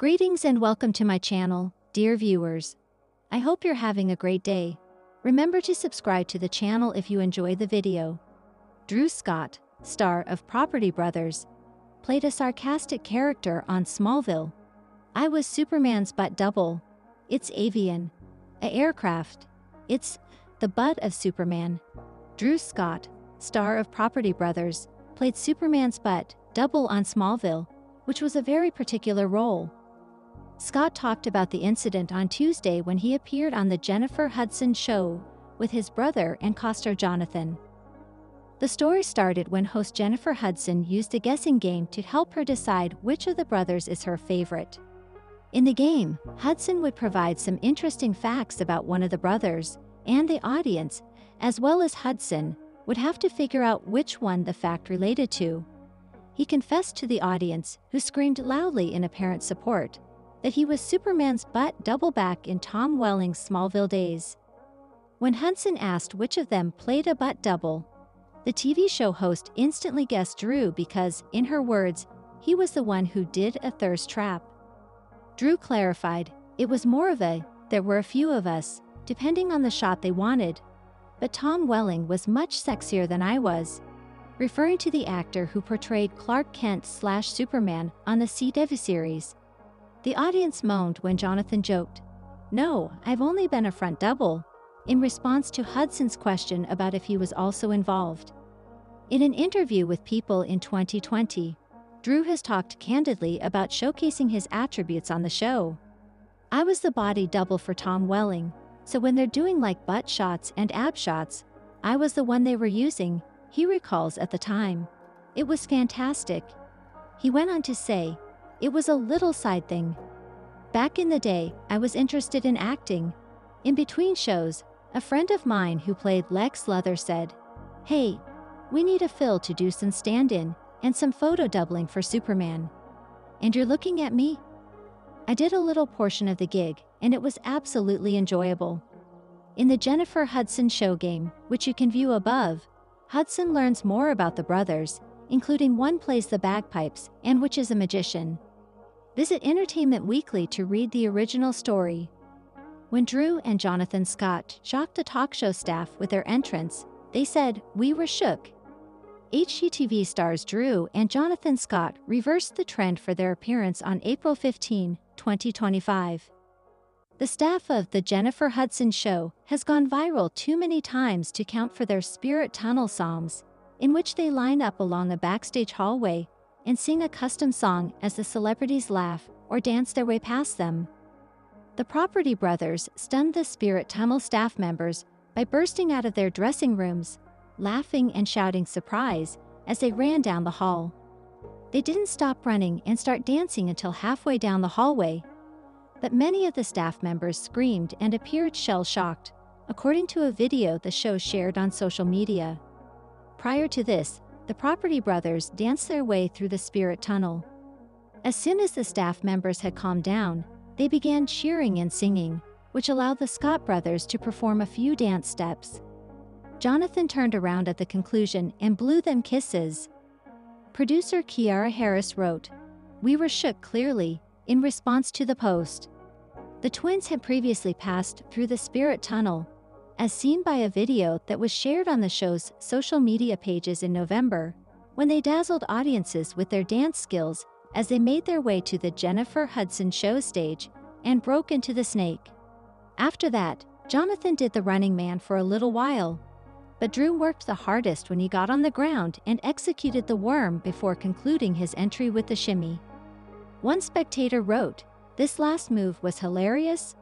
Greetings and welcome to my channel, dear viewers. I hope you're having a great day. Remember to subscribe to the channel if you enjoy the video. Drew Scott, star of Property Brothers, played a sarcastic character on Smallville. I was Superman's butt double. It's avian. A aircraft. It's the butt of Superman. Drew Scott, star of Property Brothers, played Superman's butt double on Smallville, which was a very particular role. Scott talked about the incident on Tuesday when he appeared on the Jennifer Hudson show with his brother and co-star Jonathan. The story started when host Jennifer Hudson used a guessing game to help her decide which of the brothers is her favorite. In the game, Hudson would provide some interesting facts about one of the brothers, and the audience, as well as Hudson, would have to figure out which one the fact related to. He confessed to the audience, who screamed loudly in apparent support, that he was Superman's butt double back in Tom Welling's Smallville days. When Hudson asked which of them played a butt double, the TV show host instantly guessed Drew because, in her words, he was the one who did a thirst trap. Drew clarified, "It was more of a, there were a few of us, depending on the shot they wanted. But Tom Welling was much sexier than I was," referring to the actor who portrayed Clark Kent/Superman on the CW series. The audience moaned when Jonathan joked, "No, I've only been a front double," in response to Hudson's question about if he was also involved. In an interview with People in 2020, Drew has talked candidly about showcasing his attributes on the show. "I was the body double for Tom Welling, so when they're doing like butt shots and ab shots, I was the one they were using," he recalls at the time. "It was fantastic." He went on to say, "It was a little side thing. Back in the day, I was interested in acting. In between shows, a friend of mine who played Lex Luthor said, 'Hey, we need a Phil to do some stand-in and some photo doubling for Superman. And you're looking at me?' I did a little portion of the gig, and it was absolutely enjoyable." In the Jennifer Hudson show game, which you can view above, Hudson learns more about the brothers, including one plays the bagpipes and which is a magician. Visit Entertainment Weekly to read the original story. When Drew and Jonathan Scott shocked the talk show staff with their entrance, they said, "We were shook." HGTV stars Drew and Jonathan Scott reversed the trend for their appearance on April 15, 2025. The staff of The Jennifer Hudson Show has gone viral too many times to count for their Spirit Tunnel songs, in which they line up along a backstage hallway and sing a custom song as the celebrities laugh or dance their way past them. The Property Brothers stunned the Spirit Tunnel staff members by bursting out of their dressing rooms, laughing and shouting surprise as they ran down the hall. They didn't stop running and start dancing until halfway down the hallway, but many of the staff members screamed and appeared shell-shocked, according to a video the show shared on social media. Prior to this, the Property Brothers danced their way through the Spirit Tunnel. As soon as the staff members had calmed down, they began cheering and singing, which allowed the Scott brothers to perform a few dance steps. Jonathan turned around at the conclusion and blew them kisses. Producer Kiara Harris wrote, "We were shook clearly," in response to the post. The twins had previously passed through the Spirit Tunnel, as seen by a video that was shared on the show's social media pages in November, when they dazzled audiences with their dance skills as they made their way to the Jennifer Hudson show stage and broke into the snake. After that, Jonathan did the running man for a little while, but Drew worked the hardest when he got on the ground and executed the worm before concluding his entry with the shimmy. One spectator wrote, "This last move was hilarious."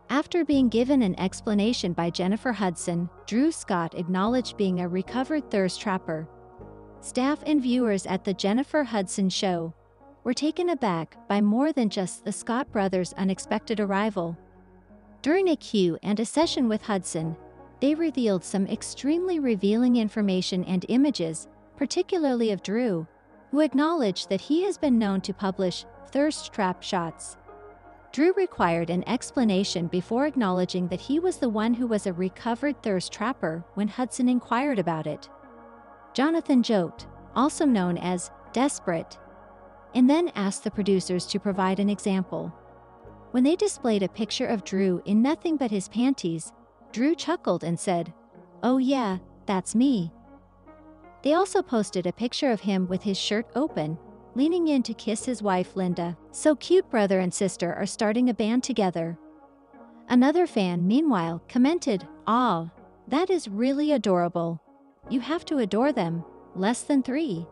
After being given an explanation by Jennifer Hudson, Drew Scott acknowledged being a recovered thirst trapper. Staff and viewers at the Jennifer Hudson show were taken aback by more than just the Scott brothers' unexpected arrival. During a Q&A session with Hudson, they revealed some extremely revealing information and images, particularly of Drew, who acknowledged that he has been known to publish thirst trap shots. Drew required an explanation before acknowledging that he was the one who was a recovered thirst trapper when Hudson inquired about it. Jonathan joked, also known as desperate, and then asked the producers to provide an example. When they displayed a picture of Drew in nothing but his panties, Drew chuckled and said, "Oh yeah, that's me." They also posted a picture of him with his shirt open, leaning in to kiss his wife Linda. "So cute, brother and sister are starting a band together." Another fan, meanwhile, commented, "Aw, that is really adorable. You have to adore them, less than 3.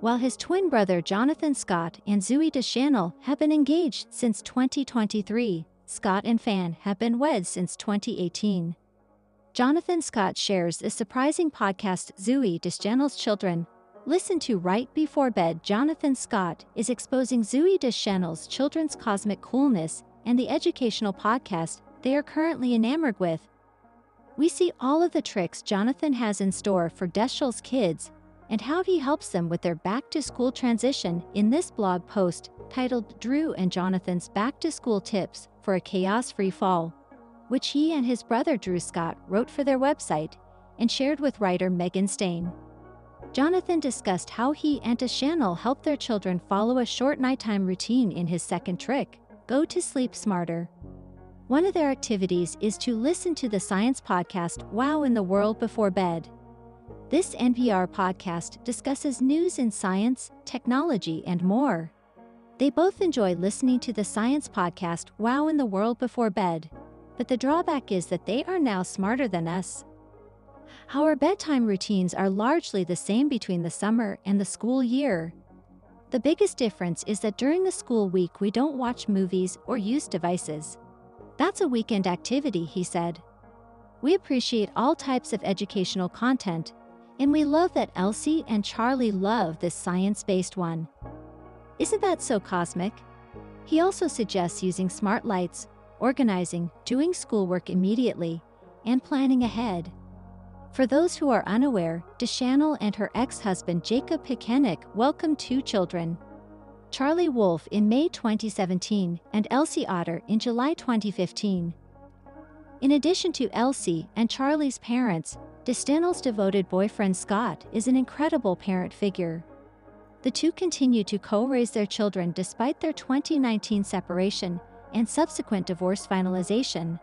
While his twin brother Jonathan Scott and Zooey Deschanel have been engaged since 2023, Scott and Phan have been wed since 2018. Jonathan Scott shares a surprising podcast Zooey Deschanel's children listen to right before bed. Jonathan Scott is exposing Zooey Deschanel's children's cosmic coolness and the educational podcast they are currently enamored with. We see all of the tricks Jonathan has in store for Deschanel's kids and how he helps them with their back-to-school transition in this blog post titled Drew and Jonathan's Back-to-School Tips for a Chaos-Free Fall, which he and his brother Drew Scott wrote for their website and shared with writer Megan Stain. Jonathan discussed how he and Deschanel helped their children follow a short nighttime routine in his second trick, Go to Sleep Smarter. One of their activities is to listen to the science podcast Wow in the World before bed. This NPR podcast discusses news in science, technology, and more. They both enjoy listening to the science podcast Wow in the World before bed, but the drawback is that they are now smarter than us. Our bedtime routines are largely the same between the summer and the school year. The biggest difference is that during the school week we don't watch movies or use devices. That's a weekend activity, he said. We appreciate all types of educational content, and we love that Elsie and Charlie love this science-based one. Isn't that so cosmic? He also suggests using smart lights, organizing, doing schoolwork immediately, and planning ahead. For those who are unaware, Deschanel and her ex-husband Jacob Picanic welcomed 2 children, Charlie Wolf in May 2017 and Elsie Otter in July 2015. In addition to Elsie and Charlie's parents, Deschanel's devoted boyfriend Scott is an incredible parent figure. The two continue to co-raise their children despite their 2019 separation and subsequent divorce finalization.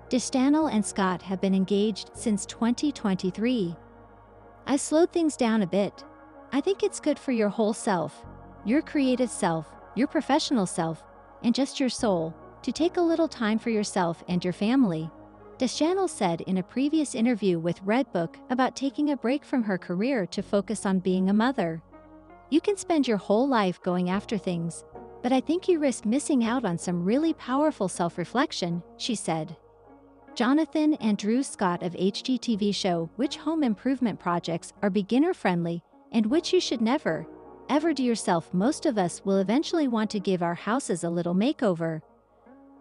Deschanel and Scott have been engaged since 2023. "I slowed things down a bit. I think it's good for your whole self, your creative self, your professional self, and just your soul, to take a little time for yourself and your family," Deschanel said in a previous interview with Redbook about taking a break from her career to focus on being a mother. "You can spend your whole life going after things, but I think you risk missing out on some really powerful self-reflection," she said. Jonathan and Drew Scott of HGTV show which home improvement projects are beginner-friendly and which you should never, ever do yourself. Most of us will eventually want to give our houses a little makeover.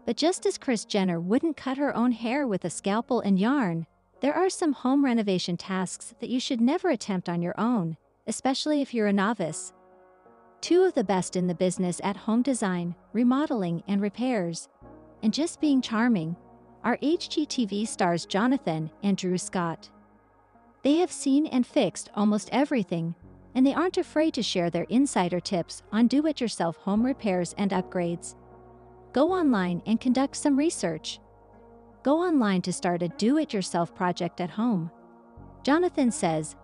But just as Kris Jenner wouldn't cut her own hair with a scalpel and yarn, there are some home renovation tasks that you should never attempt on your own, especially if you're a novice. 2 of the best in the business at home design, remodeling, and repairs, and just being charming, are HGTV stars Jonathan and Drew Scott. They have seen and fixed almost everything, and they aren't afraid to share their insider tips on do-it-yourself home repairs and upgrades. Go online and conduct some research. Go online to start a do-it-yourself project at home. Jonathan says,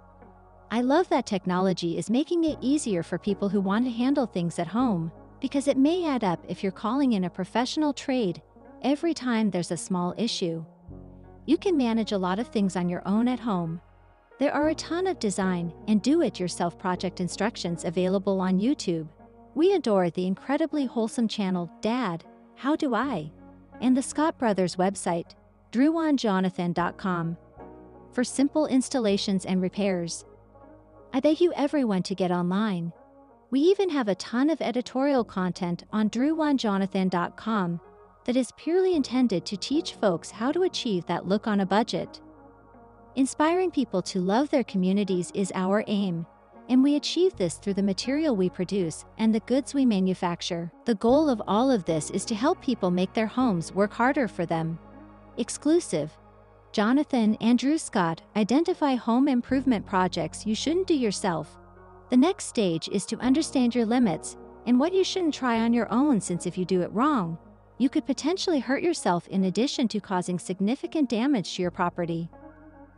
"I love that technology is making it easier for people who want to handle things at home, because it may add up if you're calling in a professional trade every time there's a small issue. You can manage a lot of things on your own at home. There are a ton of design and do-it-yourself project instructions available on YouTube. We adore the incredibly wholesome channel Dad, How Do I? And the Scott Brothers website, drewandjonathan.com, for simple installations and repairs. I beg you everyone to get online. We even have a ton of editorial content on drewandjonathan.com that is purely intended to teach folks how to achieve that look on a budget. Inspiring people to love their communities is our aim, and we achieve this through the material we produce and the goods we manufacture. The goal of all of this is to help people make their homes work harder for them." Exclusive. Jonathan and Drew Scott identify home improvement projects you shouldn't do yourself. The next stage is to understand your limits and what you shouldn't try on your own, since if you do it wrong, you could potentially hurt yourself in addition to causing significant damage to your property.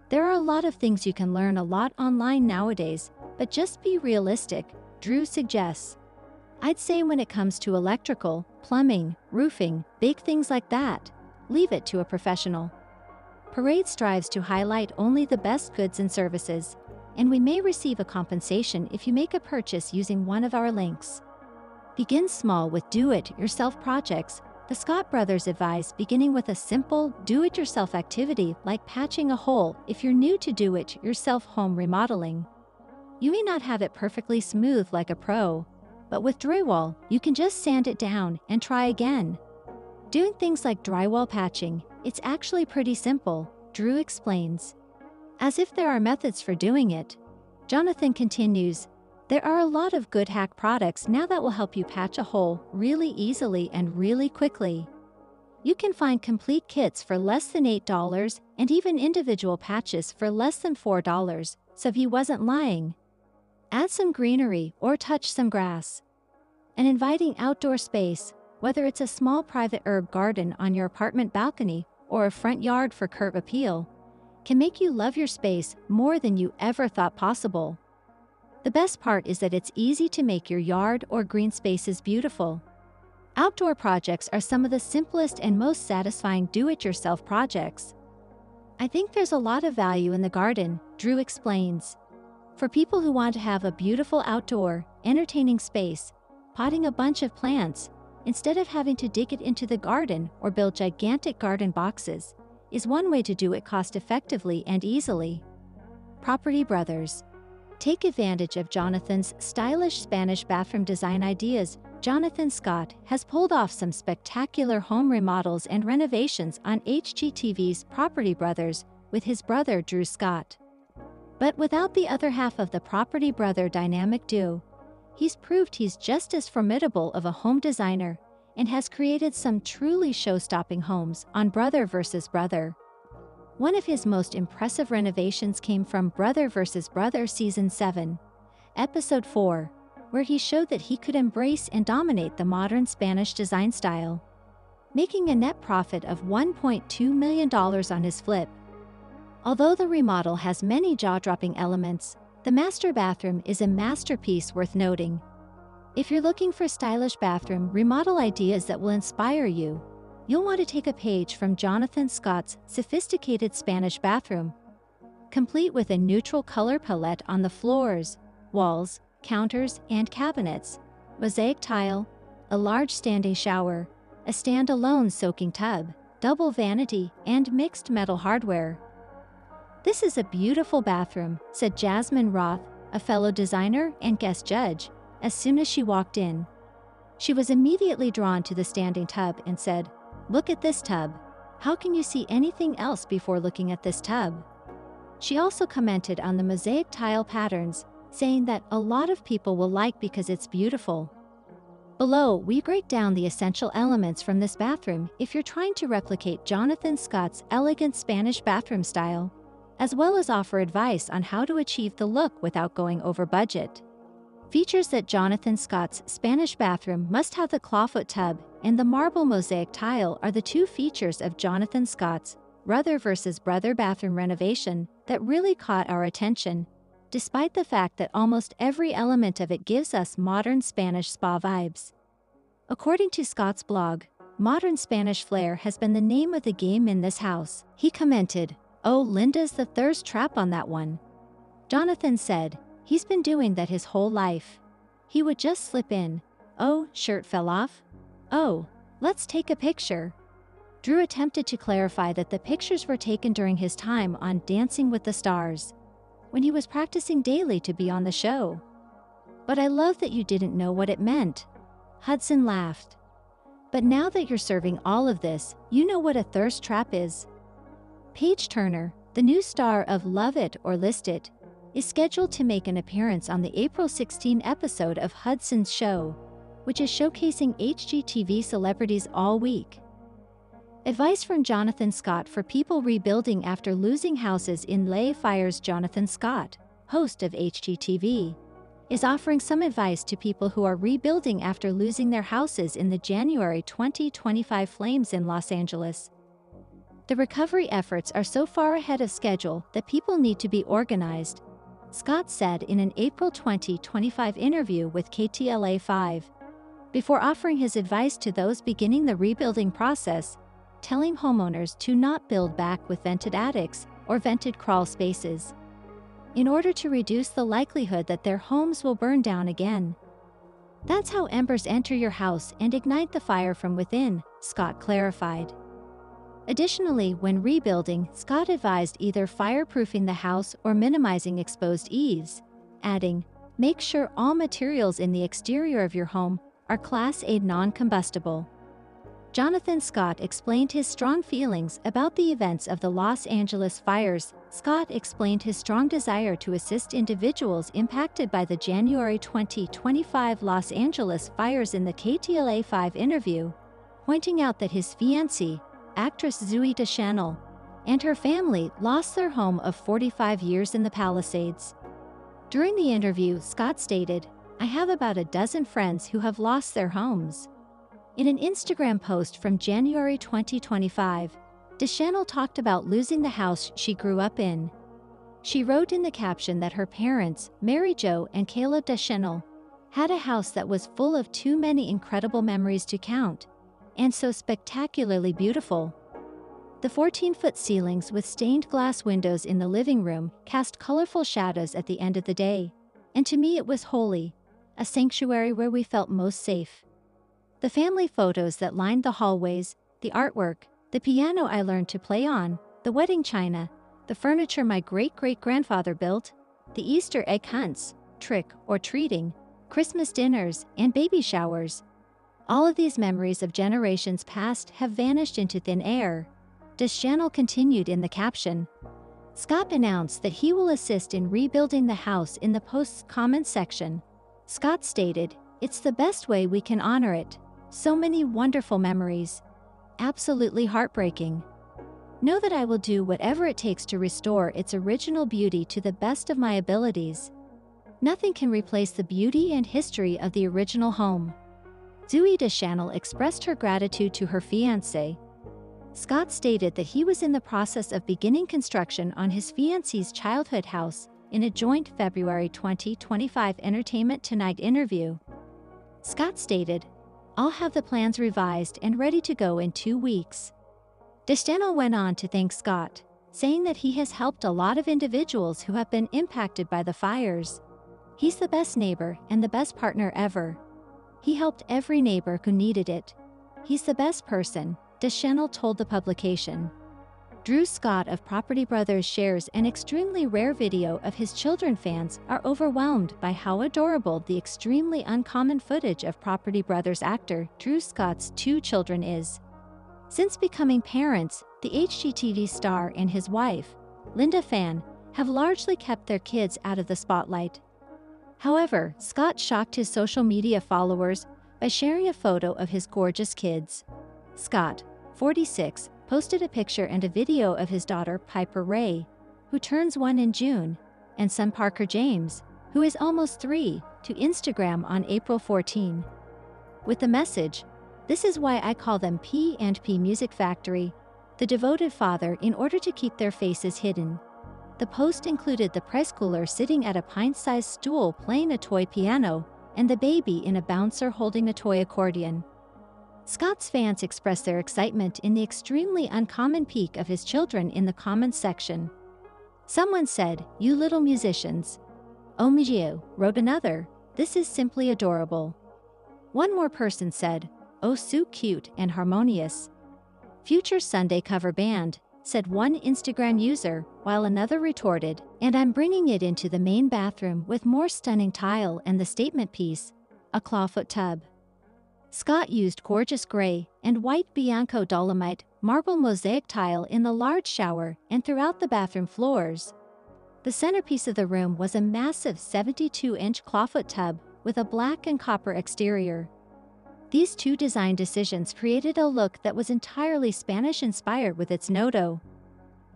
There are a lot of things you can learn a lot online nowadays, but just be realistic, Drew suggests. I'd say when it comes to electrical, plumbing, roofing, big things like that, leave it to a professional. Parade strives to highlight only the best goods and services, and we may receive a compensation if you make a purchase using one of our links. Begin small with do-it-yourself projects. The Scott brothers advise beginning with a simple, do-it-yourself activity like patching a hole if you're new to do-it-yourself home remodeling. You may not have it perfectly smooth like a pro, but with drywall, you can just sand it down and try again. Doing things like drywall patching, it's actually pretty simple, Drew explains. As if there are methods for doing it, Jonathan continues, there are a lot of good hack products now that will help you patch a hole really easily and really quickly. You can find complete kits for less than $8 and even individual patches for less than $4, so he wasn't lying. Add some greenery or touch some grass. An inviting outdoor space, whether it's a small private herb garden on your apartment balcony or a front yard for curb appeal, can make you love your space more than you ever thought possible. The best part is that it's easy to make your yard or green spaces beautiful. Outdoor projects are some of the simplest and most satisfying do-it-yourself projects. I think there's a lot of value in the garden, Drew explains. For people who want to have a beautiful outdoor, entertaining space, potting a bunch of plants, instead of having to dig it into the garden or build gigantic garden boxes, is one way to do it cost-effectively and easily. Property Brothers. Take advantage of Jonathan's stylish Spanish bathroom design ideas. Jonathan Scott has pulled off some spectacular home remodels and renovations on HGTV's Property Brothers with his brother Drew Scott. But without the other half of the Property Brother dynamic duo, he's proved he's just as formidable of a home designer and has created some truly show-stopping homes on Brother vs. Brother. One of his most impressive renovations came from Brother vs. Brother Season 7, Episode 4, where he showed that he could embrace and dominate the modern Spanish design style, making a net profit of $1.2 million on his flip. Although the remodel has many jaw-dropping elements, the master bathroom is a masterpiece worth noting. If you're looking for stylish bathroom remodel ideas that will inspire you, you'll want to take a page from Jonathan Scott's sophisticated Spanish bathroom, complete with a neutral color palette on the floors, walls, counters, and cabinets, mosaic tile, a large standing shower, a stand-alone soaking tub, double vanity, and mixed metal hardware. "This is a beautiful bathroom," said Jasmine Roth, a fellow designer and guest judge, as soon as she walked in. She was immediately drawn to the standing tub and said, "Look at this tub. How can you see anything else before looking at this tub?" She also commented on the mosaic tile patterns, saying that a lot of people will like because it's beautiful. Below, we break down the essential elements from this bathroom if you're trying to replicate Jonathan Scott's elegant Spanish bathroom style, as well as offer advice on how to achieve the look without going over budget. Features that Jonathan Scott's Spanish bathroom must have: the clawfoot tub and the marble mosaic tile are the two features of Jonathan Scott's Brother vs. Brother bathroom renovation that really caught our attention, despite the fact that almost every element of it gives us modern Spanish spa vibes. According to Scott's blog, "Modern Spanish flair has been the name of the game in this house." He commented, "Oh, Linda's the thirst trap on that one." Jonathan said, he's been doing that his whole life. He would just slip in, "Oh, shirt fell off? Oh, let's take a picture." Drew attempted to clarify that the pictures were taken during his time on Dancing with the Stars, when he was practicing daily to be on the show. "But I love that you didn't know what it meant." Hudson laughed. "But now that you're serving all of this, you know what a thirst trap is." Paige Turner, the new star of Love It or List It, is scheduled to make an appearance on the April 16 episode of Hudson's show, which is showcasing HGTV celebrities all week. Advice from Jonathan Scott for people rebuilding after losing houses in wildfires. Jonathan Scott, host of HGTV, is offering some advice to people who are rebuilding after losing their houses in the January 2025 flames in Los Angeles. The recovery efforts are so far ahead of schedule that people need to be organized, Scott said in an April 2025 interview with KTLA-5. Before offering his advice to those beginning the rebuilding process, telling homeowners to not build back with vented attics or vented crawl spaces, in order to reduce the likelihood that their homes will burn down again. That's how embers enter your house and ignite the fire from within, Scott clarified. Additionally, when rebuilding, Scott advised either fireproofing the house or minimizing exposed eaves, adding, "Make sure all materials in the exterior of your home are Class A non-combustible." Jonathan Scott explained his strong feelings about the events of the Los Angeles fires. Scott explained his strong desire to assist individuals impacted by the January 2025 Los Angeles fires in the KTLA-5 interview, pointing out that his fiancée, actress Zooey Deschanel, and her family lost their home of 45 years in the Palisades. During the interview, Scott stated, "I have about a dozen friends who have lost their homes." In an Instagram post from January 2025, Deschanel talked about losing the house she grew up in. She wrote in the caption that her parents, Mary Jo and Caleb Deschanel, had a house that was full of too many incredible memories to count, and so spectacularly beautiful. The 14-foot ceilings with stained glass windows in the living room cast colorful shadows at the end of the day, and to me it was holy, a sanctuary where we felt most safe. The family photos that lined the hallways, the artwork, the piano I learned to play on, the wedding china, the furniture my great-great-grandfather built, the Easter egg hunts, trick or treating, Christmas dinners, and baby showers. All of these memories of generations past have vanished into thin air. Deschanel continued in the caption. Scott announced that he will assist in rebuilding the house in the post's comment section. Scott stated, "It's the best way we can honor it. So many wonderful memories. Absolutely heartbreaking. Know that I will do whatever it takes to restore its original beauty to the best of my abilities. Nothing can replace the beauty and history of the original home." Zooey Deschanel expressed her gratitude to her fiancé. Scott stated that he was in the process of beginning construction on his fiancée's childhood house in a joint February 2025 Entertainment Tonight interview. Scott stated, "I'll have the plans revised and ready to go in 2 weeks." Deschanel went on to thank Scott, saying that he has helped a lot of individuals who have been impacted by the fires. "He's the best neighbor and the best partner ever. He helped every neighbor who needed it. He's the best person," Deschanel told the publication. Drew Scott of Property Brothers shares an extremely rare video of his children. Fans are overwhelmed by how adorable the extremely uncommon footage of Property Brothers actor Drew Scott's 2 children is. Since becoming parents, the HGTV star and his wife, Linda Phan, have largely kept their kids out of the spotlight. However, Scott shocked his social media followers by sharing a photo of his gorgeous kids. Scott, 46, posted a picture and a video of his daughter Piper Ray, who turns 1 in June, and son Parker James, who is almost 3, to Instagram on April 14. With the message, "This is why I call them P&P Music Factory, the devoted father in order to keep their faces hidden." The post included the preschooler sitting at a pint-sized stool playing a toy piano, and the baby in a bouncer holding a toy accordion. Scott's fans expressed their excitement in the extremely uncommon peak of his children in the comments section. Someone said, "You little musicians." Omigio, wrote another, "This is simply adorable." One more person said, "Oh, so cute and harmonious." "Future Sunday cover band," said one Instagram user, while another retorted, "And I'm bringing it into the main bathroom with more stunning tile and the statement piece, a clawfoot tub." Scott used gorgeous gray and white Bianco Dolomite marble mosaic tile in the large shower and throughout the bathroom floors. The centerpiece of the room was a massive 72-inch clawfoot tub with a black and copper exterior. These 2 design decisions created a look that was entirely Spanish-inspired with its noto.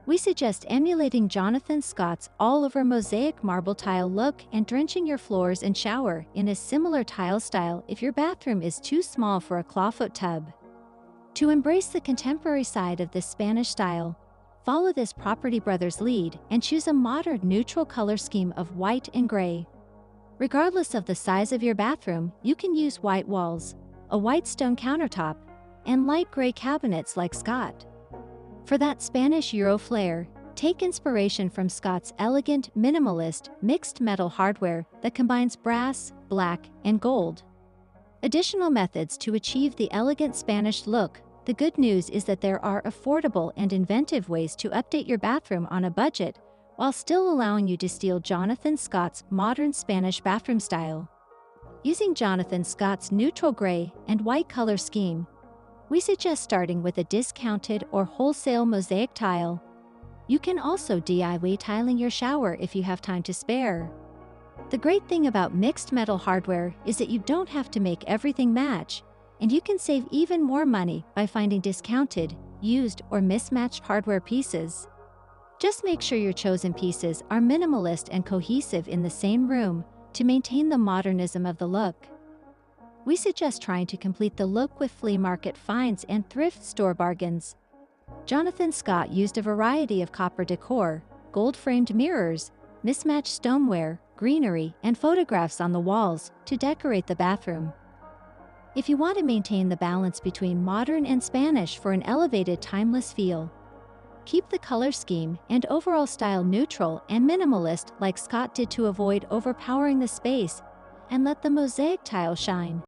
We suggest emulating Jonathan Scott's all-over mosaic marble tile look and drenching your floors and shower in a similar tile style if your bathroom is too small for a clawfoot tub. To embrace the contemporary side of this Spanish style, follow this Property Brothers lead and choose a modern neutral color scheme of white and gray. Regardless of the size of your bathroom, you can use white walls, a white stone countertop, and light gray cabinets like Scott. For that Spanish Euro flair, take inspiration from Scott's elegant, minimalist, mixed metal hardware that combines brass, black, and gold. Additional methods to achieve the elegant Spanish look. The good news is that there are affordable and inventive ways to update your bathroom on a budget, while still allowing you to steal Jonathan Scott's modern Spanish bathroom style. Using Jonathan Scott's neutral gray and white color scheme, we suggest starting with a discounted or wholesale mosaic tile. You can also DIY tiling your shower if you have time to spare. The great thing about mixed metal hardware is that you don't have to make everything match, and you can save even more money by finding discounted, used, or mismatched hardware pieces. Just make sure your chosen pieces are minimalist and cohesive in the same room to maintain the modernism of the look. We suggest trying to complete the look with flea market finds and thrift store bargains. Jonathan Scott used a variety of copper decor, gold-framed mirrors, mismatched stoneware, greenery, and photographs on the walls to decorate the bathroom. If you want to maintain the balance between modern and Spanish for an elevated, timeless feel, keep the color scheme and overall style neutral and minimalist like Scott did to avoid overpowering the space, and let the mosaic tile shine.